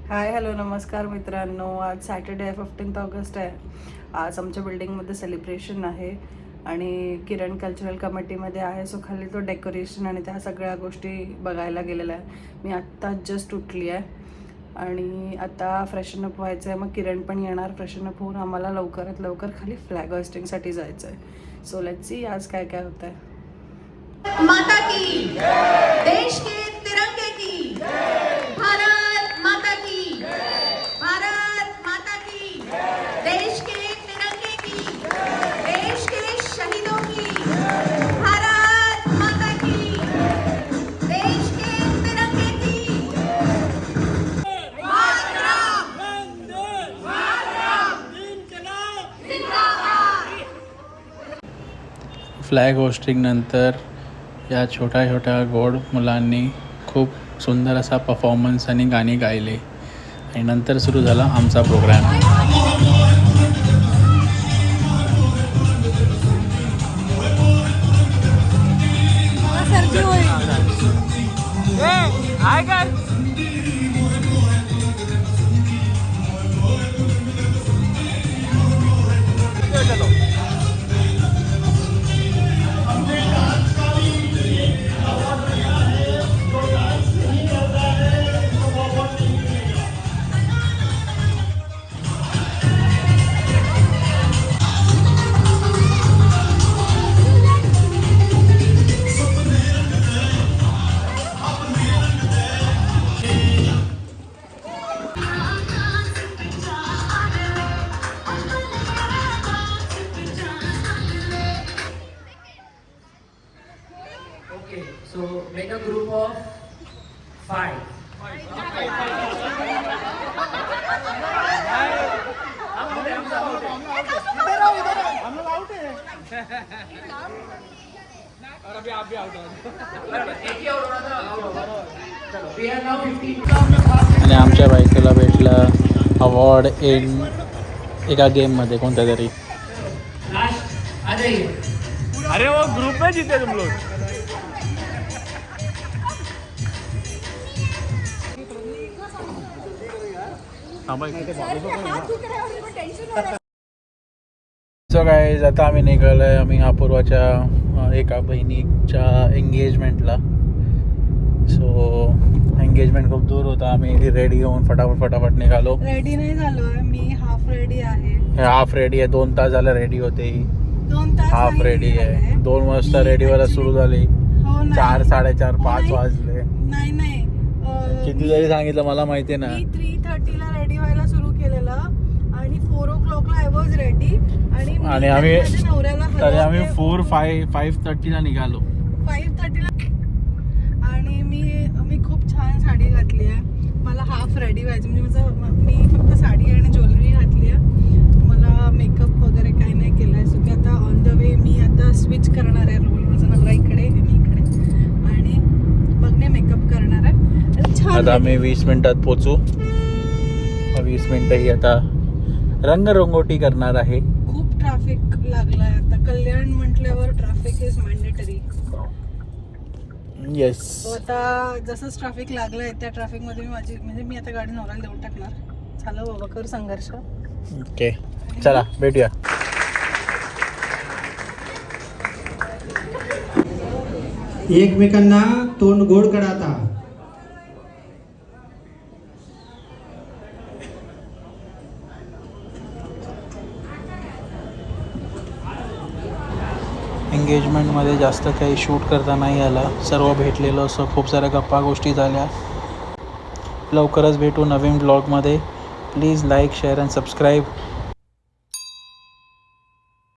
Hi hello नमस्कार मित्रांनो. आज सॅटर्डे 15 ऑगस्ट आहे. आज आमच्या बिल्डिंगमध्ये सेलिब्रेशन आहे आणि किरण कल्चरल कमिटीमध्ये आहे. सो खाली तो डेकोरेशन आणि त्या सगळ्या गोष्टी बघायला गेलेल्या आहे. मी आत्ता जस्ट उठली आहे आणि आता फ्रेशन अप व्हायचं आहे. मग किरण पण येणार. फ्रेशन अप होऊन आम्हाला लवकरात लवकर खाली फ्लॅग होस्टिंगसाठी जायचं आहे. सो लेट्स सी आज काय काय होतं आहे. माता की देश के तिरंगे की भारत माता की भारत माता की देश के तिरंगे की देश के शहीदों की भारत माता की देश के तिरंगे की मातरम मातरम जिंदाबाद. फ्लॅग होस्टिंग नंतर या छोट्या छोट्या गोड मुलांनी खूप सुंदर असा परफॉर्मन्स आणि गाणी गायले आणि नंतर सुरू झाला आमचा programme. Okay, so make a group of 5. We are now 15. आणि आमच्या बायकोला भेटला अवॉर्ड इन एका गेममध्ये कोणत्या तरी. Last, आ जाइए. अरे वो ग्रुप में जीते तुम लोग. सो गाईज आता आम्ही निघालो आहे. आम्ही अपूर्वाच्या एका बहिणीच्या एंगेजमेंटला. सो एंगेजमेंट खूप दूर होता. आम्ही रेडी होऊन फटाफट निघालो. रेडी नाही झालोय मी. हाफ रेडी आहे. हाफ रेडी आहे. 2 तास झालं रेडी होते. 2 तास हाफ नाही रेडी आहे. झाले. 2 वाजता रेडी व्हायला सुरू झाली. हो ना. 4, 4:30, 5 नाही. वाजले. नाही किती जरी सांगितलं मला माहिती आहे मी ना. 3:30 ला रेडी व्हायला सुरू केलेलं आणि 4 o'clock ला आय वॉज रेडी आणि आणि आम्ही माझ्या नवऱ्याला तरी आम्ही 5:30 ला निघालो. 5:30 ला आणि मी खूप छान साडी घातली आहे. मला हाफ रेडी व्हायचं म्हणजे मी फक्त साडी आणि ज्वेलरी घातली आहे. मला मेकअप वगैरे काही नाही केलं आहे. सो की आता ऑन द वे मी आता स्विच करणार आहे रोल. माझा नवरा इकडे मी इकडे आणि बघणे मेकअप करणार आहे. छान आता आम्ही 20 मिनिटात पोचू. 20 मिनिटं ही आता रंगरंगोटी करणार आहे. खूप ट्रॅफिक लागलाय आता. कल्याण म्हटल्यावर ट्रॅफिक इज मॅन्डेटरी. येस. आता जसंच ट्रॅफिक लागलंय त्या ट्रॅफिक मध्ये मी आता गाडी नवऱ्याला देऊन टाकणार. झालं बाबा, कर संघर्ष. ओके चला भेटूया. एकमेकांना तोंड गोड करा आता. एंगेजमेंटमध्ये जास्त काही शूट करता नाही आलं. सर्व भेटलेलं असं खूप साऱ्या गप्पा गोष्टी झाल्या. लवकरच भेटू नवीन ब्लॉगमध्ये. Please like share and subscribe.